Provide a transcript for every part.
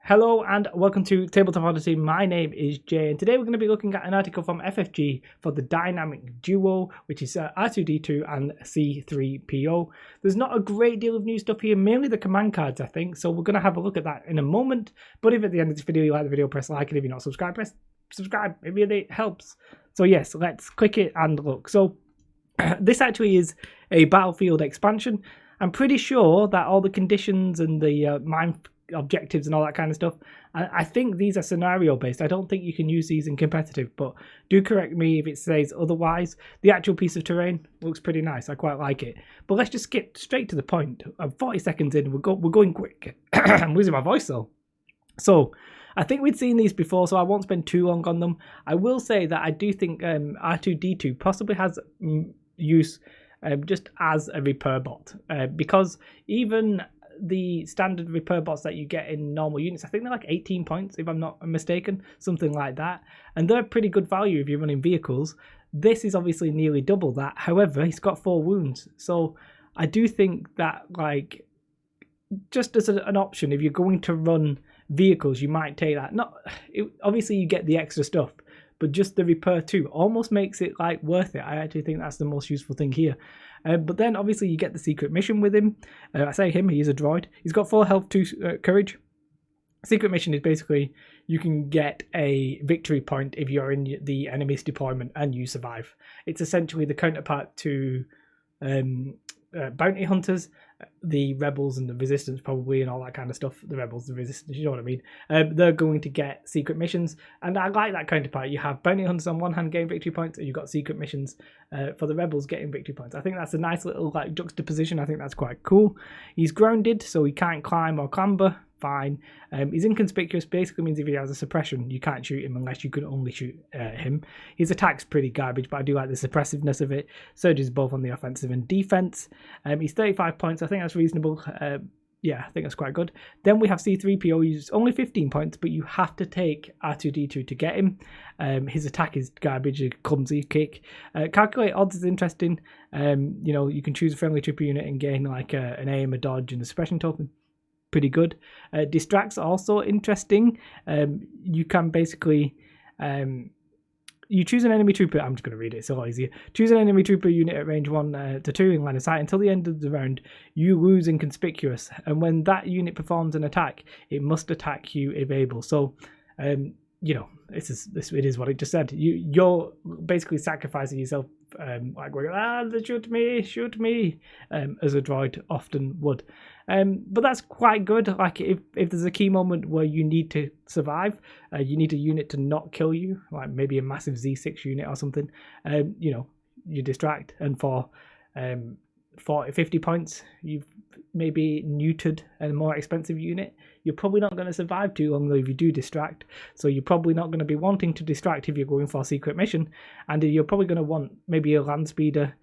Hello and welcome to Tabletop Odyssey. My name is Jay and today we're going to be looking at an article from FFG for the dynamic duo, which is R2D2 and C3P0. There's not a great deal of new stuff here, mainly the command cards I think, so we're going to have a look at that in a moment. But if at the end of this video you like the video, press like, and if you're not subscribed, press subscribe. It really helps. So yes, let's click it and look. So this actually is a Battlefield expansion. I'm pretty sure that all the conditions and the mine objectives and all that kind of stuff, I think these are scenario based. I don't think you can use these in competitive, but do correct me if it says otherwise. The actual piece of terrain looks pretty nice. I quite like it. But let's just skip straight to the point. I'm 40 seconds in. We're going quick. I'm losing my voice though. So I think we'd seen these before, so I won't spend too long on them. I will say that I do think R2D2 possibly has use just as a repair bot, because even the standard repair bots that you get in normal units, I think they're like 18 points if I'm not mistaken, something like that, and they're pretty good value if you're running vehicles. This is obviously nearly double that. However, he's got 4 wounds, so I do think that, like, just as an option, if you're going to run vehicles, you might take that. Obviously you get the extra stuff, but just the repair too almost makes it like worth it. I actually think that's the most useful thing here. But then obviously you get the secret mission with him. I say him, he is a droid. He's got 4 health, 2 courage. Secret mission is basically you can get a victory point if you're in the enemy's deployment and you survive. It's essentially the counterpart to bounty hunters, the rebels and the resistance probably, and all that kind of stuff. The rebels, the resistance, you know what I mean. They're going to get secret missions, and I like that counterpart. You have bounty hunters on one hand getting victory points, and you've got secret missions for the rebels getting victory points. I think that's a nice little like juxtaposition. I think that's quite cool. He's grounded, so he can't climb or clamber. Fine. He's inconspicuous, basically means if he has a suppression you can't shoot him unless you can only shoot him. His attack's pretty garbage, but I do like the suppressiveness of it. Surges both on the offensive and defense. He's 35 points. I think that's reasonable. Yeah, I think that's quite good. Then we have C3PO. He's only 15 points, but you have to take R2D2 to get him. His attack is garbage, a clumsy kick. Calculate odds is interesting. You know, you can choose a friendly trooper unit and gain like an aim, a dodge, and a suppression token. Pretty good. Distracts are also interesting. You can basically you choose an enemy trooper. I'm just going to read it, it's a lot easier. Choose an enemy trooper unit at range 1 to 2 in line of sight. Until the end of the round, you lose inconspicuous, and when that unit performs an attack, it must attack you if able. So you know, it is what it just said. You're basically sacrificing yourself, like going, shoot me, as a droid often would. But that's quite good. Like if there's a key moment where you need to survive, you need a unit to not kill you, like maybe a massive Z6 unit or something. You know, you distract, and for 50 points, you've maybe neutered a more expensive unit. You're probably not going to survive too long though if you do distract. So you're probably not going to be wanting to distract if you're going for a secret mission, and you're probably going to want maybe a land speeder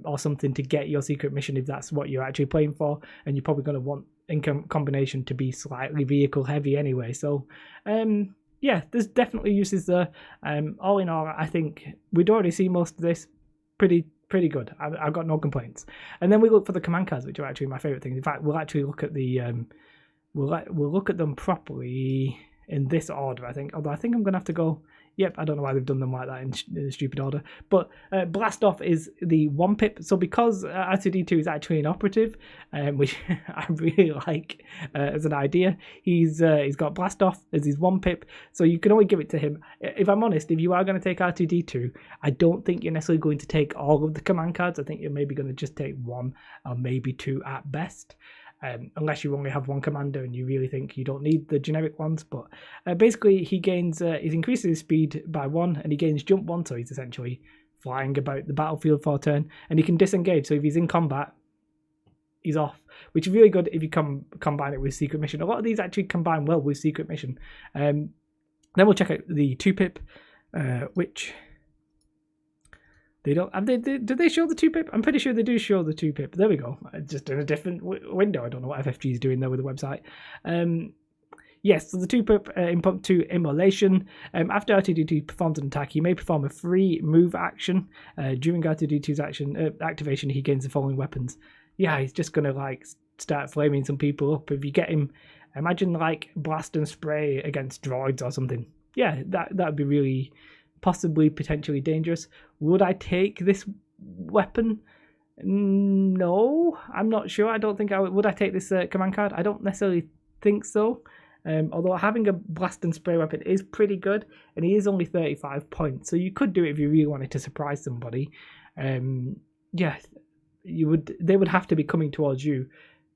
or something to get your secret mission if that's what you're actually playing for, and you're probably going to want in combination to be slightly vehicle heavy anyway. So yeah, there's definitely uses there. All in all, I think we'd already see most of this. Pretty good. I've got no complaints. And then we look for the command cards, which are actually my favorite things. In fact, we'll actually look at the we'll look at them properly in this order, I think. Although I think I'm going to have to go. Yep, I don't know why they've done them like that in a stupid order. But Blast Off is the 1 pip. So because R2D2 is actually an operative, which I really like as an idea, he's got Blast Off as his 1 pip. So you can only give it to him. If I'm honest, if you are going to take R2D2, I don't think you're necessarily going to take all of the command cards. I think you're maybe going to just take 1 or maybe 2 at best. Unless you only have 1 commander and you really think you don't need the generic ones. But basically he gains, he increases his speed by 1 and he gains jump 1, so he's essentially flying about the battlefield for a turn, and he can disengage, so if he's in combat he's off, which is really good if you combine it with secret mission. A lot of these actually combine well with secret mission. Then we'll check out the 2 pip, which they don't have. Do they show the 2 pip? I'm pretty sure they do show the 2 pip. There we go. Just in a different window. I don't know what FFG is doing there with the website. Yes, so the 2 pip Impromptu Innovation. After R2D2 performs an attack, he may perform a free move action. During R2D2's activation, he gains the following weapons. Yeah, he's just gonna like start flaming some people up. If you get him Imagine like blast and spray against droids or something. Yeah, that would be really possibly potentially dangerous. Would I take this weapon? No, I'm not sure. I don't think I would I take this command card? I don't necessarily think so. Although having a blast and spray weapon is pretty good, and he is only 35 points, so you could do it if you really wanted to surprise somebody. Yeah, they would have to be coming towards you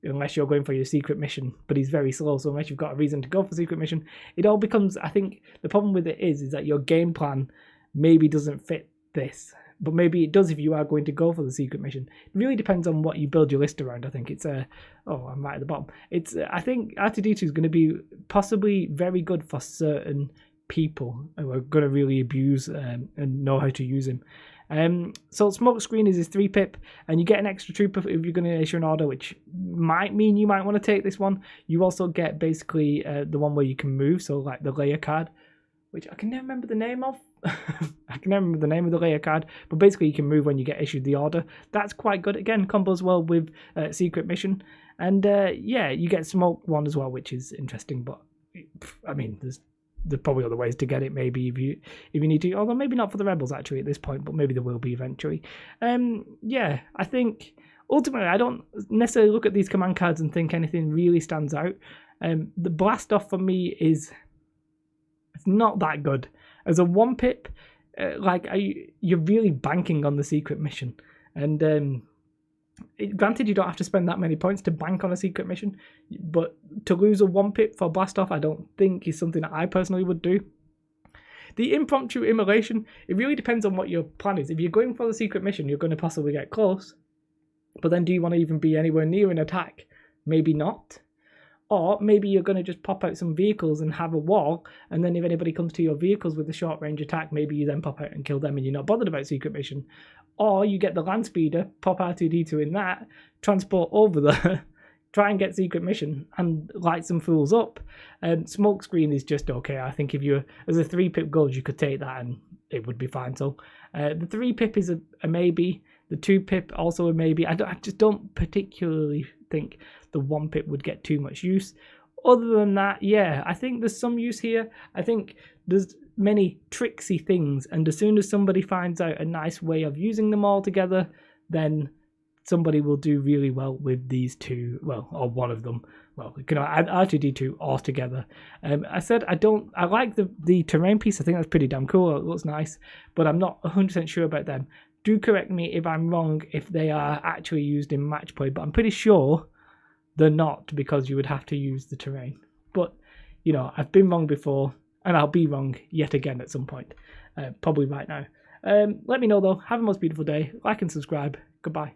unless you're going for your secret mission, but he's very slow, so unless you've got a reason to go for secret mission, it all becomes, I think the problem with it is that your game plan maybe doesn't fit this, but maybe it does if you are going to go for the secret mission. It really depends on what you build your list around. I think it's I'm right at the bottom. It's I think R2D2 is going to be possibly very good for certain people who are going to really abuse and know how to use him. So Smokescreen is his 3-pip, and you get an extra trooper if you're going to issue an order, which might mean you might want to take this one. You also get basically the one where you can move, so like the layer card, which I can never remember the name of. I can never remember the name of the layer card, but basically you can move when you get issued the order. That's quite good. Again, combos well with secret mission, and yeah, you get smoke one as well, which is interesting. But I mean, there's probably other ways to get it. Maybe if you need to, although maybe not for the rebels actually at this point, but maybe there will be eventually. Yeah, I think ultimately I don't necessarily look at these command cards and think anything really stands out. The blast off for me it's not that good. As a 1-pip, you're really banking on the secret mission. And granted, you don't have to spend that many points to bank on a secret mission, but to lose a 1-pip for blast off, I don't think is something that I personally would do. The impromptu immolation, it really depends on what your plan is. If you're going for the secret mission, you're going to possibly get close, but then do you want to even be anywhere near an attack? Maybe not. Or maybe you're going to just pop out some vehicles and have a wall, and then if anybody comes to your vehicles with a short range attack, maybe you then pop out and kill them and you're not bothered about secret mission. Or you get the land speeder, pop R2D2 in that, transport over there, try and get secret mission, and light some fools up. Smokescreen is just okay. I think if you're, as a 3-pip gold, you could take that and it would be fine. So the 3-pip is a maybe. The 2-pip also a maybe. I just don't particularly think the 1-pip would get too much use. Other than that, yeah, I think there's some use here. I think there's many tricksy things, and as soon as somebody finds out a nice way of using them all together, then somebody will do really well with these two, well, or one of them. Well, you can add R2D2 all together. I said I like the terrain piece. I think that's pretty damn cool. It looks nice, but I'm not 100% sure about them. Do correct me if I'm wrong if they are actually used in match play, but I'm pretty sure they're not, because you would have to use the terrain. But, you know, I've been wrong before, and I'll be wrong yet again at some point, probably right now. Let me know though. Have a most beautiful day. Like and subscribe. Goodbye.